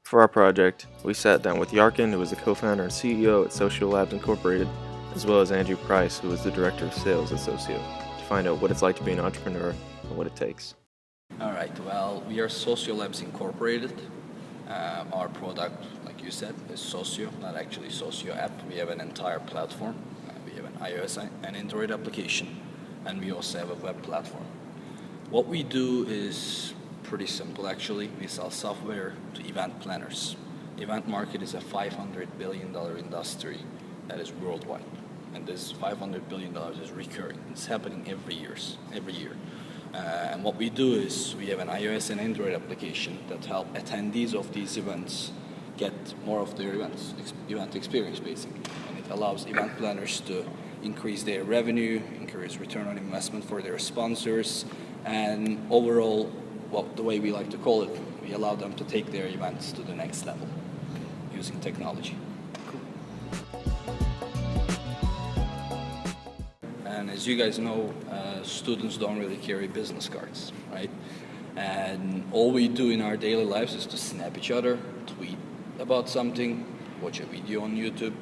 For our project, we sat down with Yarkin, who is the co-founder and CEO at Socio Labs Incorporated, as well as Andrew Price, who is the director of sales at Socio, to find out what it's like to be an entrepreneur and what it takes. All right, well, we are Socio Labs Incorporated. Our product, like you said, is Socio, not actually Socio app. We have an entire platform. We have an iOS and Android application, and we also have a web platform. What we do is pretty simple, actually. We sell software to event planners. The event market is a $500 billion industry that is worldwide. And this $500 billion is recurring. It's happening every year. And what we do is we have an iOS and Android application that help attendees of these events get more of their event experience, basically. And it allows event planners to increase their revenue, increase return on investment for their sponsors, and overall, well, the way we like to call it, we allow them to take their events to the next level using technology. And as you guys know, students don't really carry business cards, right? And all we do in our daily lives is to snap each other, tweet about something, watch a video on YouTube,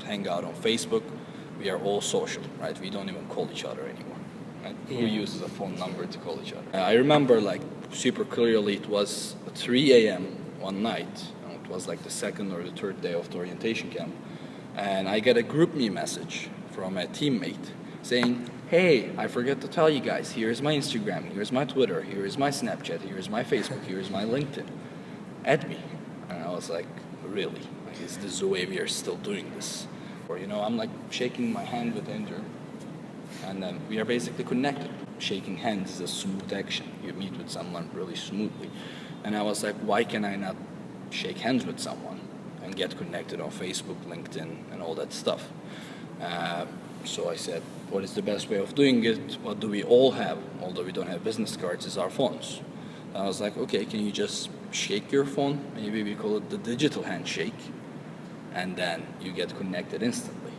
hang out on Facebook. We are all social, right? We don't even call each other anymore. Right? Yeah. Who uses a phone number to call each other? I remember like super clearly, it was 3 a.m. one night. It was like the second or the third day of the orientation camp. And I get a GroupMe message from a teammate saying, hey, I forgot to tell you guys, here's my Instagram, here's my Twitter, here's my Snapchat, here's my Facebook, here's my LinkedIn. Add me. And I was like, really? Like, is this the way we are still doing this? Or, I'm like shaking my hand with Andrew, and then we are basically connected. Shaking hands is a smooth action. You meet with someone really smoothly. And I was like, why can I not shake hands with someone and get connected on Facebook, LinkedIn, and all that stuff? So I said, what is the best way of doing it? What do we all have, although we don't have business cards, is our phones. And I was like, okay, can you just shake your phone? Maybe we call it the digital handshake. And then you get connected instantly.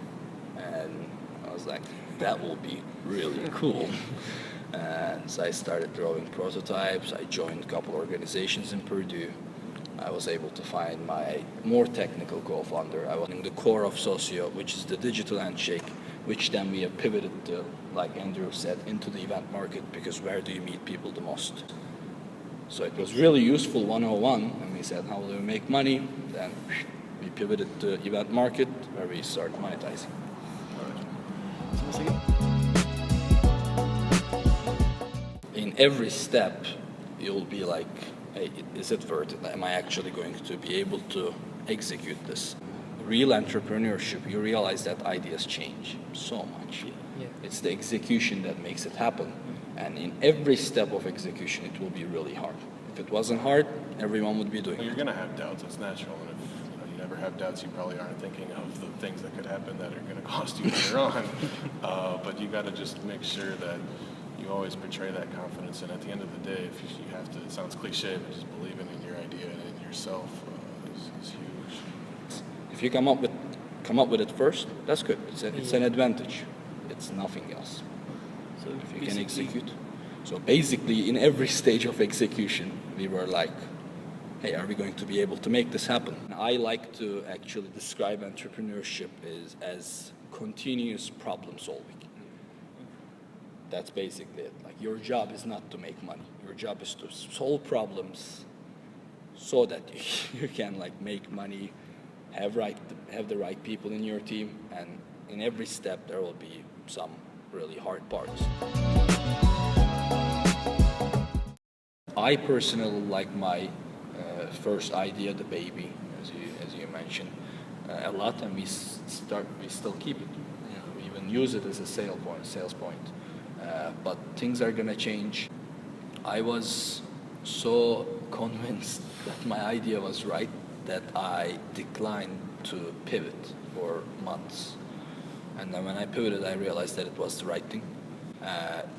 And I was like, that will be really cool. And so I started drawing prototypes. I joined a couple organizations in Purdue. I was able to find my more technical co-founder. I was in the core of Socio, which is the digital handshake, which then we have pivoted to, like Andrew said, into the event market, because where do you meet people the most? So it was really useful 101, and we said, how do we make money? Then we pivoted to event market, where we start monetizing. In every step, you'll be like, hey, is it worth it? Am I actually going to be able to execute this? Real entrepreneurship, you realize that ideas change so much. Yeah. It's the execution that makes it happen. And in every step of execution, it will be really hard. If it wasn't hard, everyone would be doing it. You're going to have doubts. It's natural. And if you never have doubts, you probably aren't thinking of the things that could happen that are going to cost you later on. But you got to just make sure that you always portray that confidence. And at the end of the day, if you have to, it sounds cliche, but just believing in your idea and in yourself is huge. If you come up with it first, that's good. It's an advantage. It's nothing else. So if you can execute. So basically, in every stage of execution, we were like, hey, are we going to be able to make this happen? I like to actually describe entrepreneurship as continuous problem solving. That's basically it. Like, your job is not to make money. Your job is to solve problems so that you can make money, have the right people in your team, and in every step there will be some really hard parts. I personally like my first idea, the baby, as you mentioned, a lot, and we still keep it. We even use it as a sales point. But things are gonna change. I was so convinced that my idea was right that I declined to pivot for months. And then when I pivoted, I realized that it was the right thing.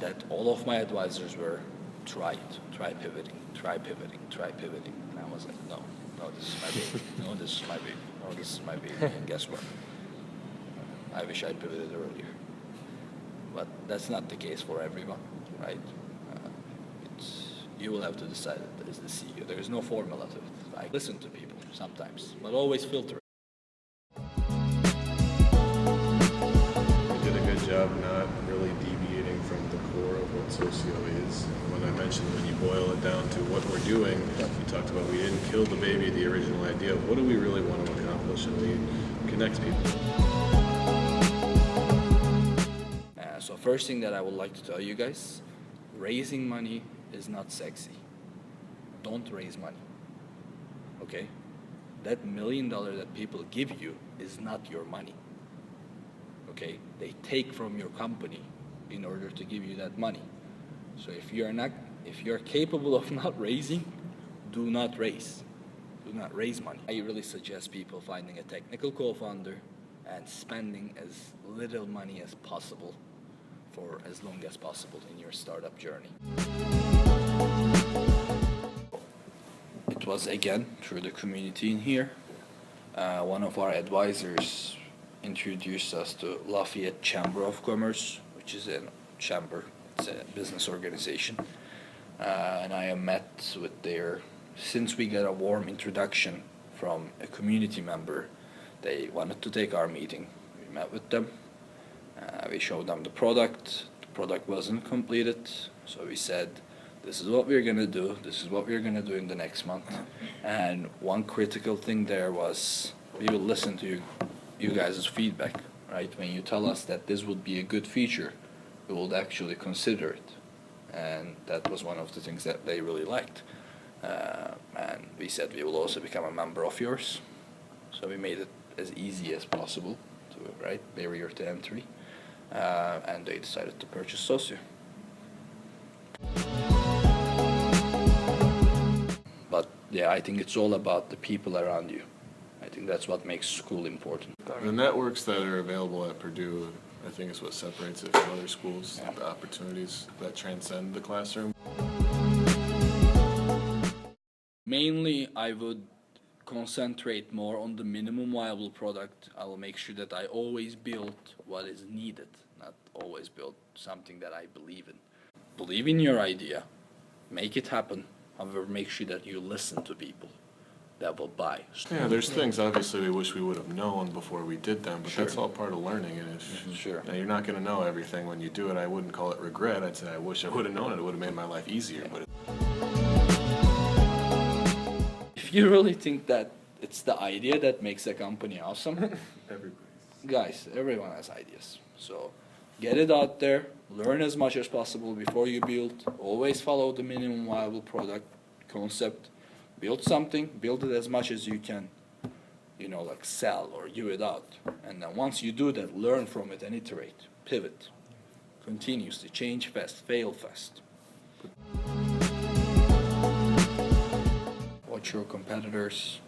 That all of my advisors were, try pivoting. And I was like, no, this is my baby. No, this is my baby. No, this is my baby. And guess what? I wish I pivoted earlier. But that's not the case for everyone, right? You will have to decide it as the CEO. There is no formula to it. Like, listen to people sometimes, but always filter it. You did a good job not really deviating from the core of what Socio is. When I mentioned when you boil it down to what we're doing, you talked about we didn't kill the baby, the original idea of what do we really want to accomplish, and we connect people. So first thing that I would like to tell you guys, raising money is not sexy. Don't raise money, okay? That $1 million that people give you is not your money, okay? They take from your company in order to give you that money. So if you're capable of not raising, do not raise. Do not raise money. I really suggest people finding a technical co-founder and spending as little money as possible for as long as possible in your startup journey. It was again through the community in here. One of our advisors introduced us to Lafayette Chamber of Commerce, which is a chamber, it's a business organization. And I have met with since we got a warm introduction from a community member, they wanted to take our meeting. We met with them. We showed them the product. The product wasn't completed, so we said, this is what we're going to do. This is what we're going to do in the next month. And one critical thing there was we will listen to you guys' feedback, right? When you tell us that this would be a good feature, we will actually consider it. And that was one of the things that they really liked. And we said we will also become a member of yours. So we made it as easy as possible, right? Barrier to entry. And they decided to purchase Socio. But yeah, I think it's all about the people around you. I think that's what makes school important. The networks that are available at Purdue, I think is what separates it from other schools, the opportunities that transcend the classroom. Mainly, I would concentrate more on the minimum viable product. I will make sure that I always build what is needed, not always build something that I believe in. Believe in your idea, make it happen. However, make sure that you listen to people that will buy. Yeah, there's things obviously we wish we would have known before we did them, but that's all part of learning. And if now, you're not going to know everything when you do it, I wouldn't call it regret. I'd say I wish I would have known it. It would have made my life easier. But if you really think that it's the idea that makes a company awesome, guys, everyone has ideas. So get it out there, learn as much as possible before you build. Always follow the minimum viable product concept. Build something, build it as much as you can, like sell or give it out. And then once you do that, learn from it and iterate, pivot, continuously, change fast, fail fast. Watch your competitors,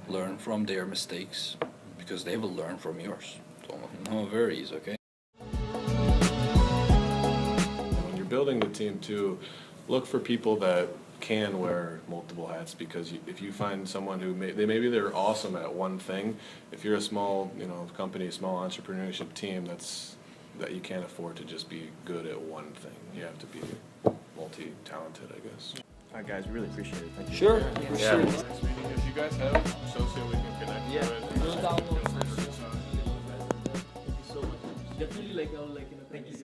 learn from their mistakes because they will learn from yours. No worries, okay? when you're building the team too, look for people that can wear multiple hats, because if you find someone who maybe they're awesome at one thing, if you're a small company, small entrepreneurship team, that you can't afford to just be good at one thing. You have to be multi-talented, I guess. All right, guys, really appreciate it. Thank you. Sure. Yeah. If you guys have Socio, we can connect. Yeah. Thank you so much. Definitely thank you.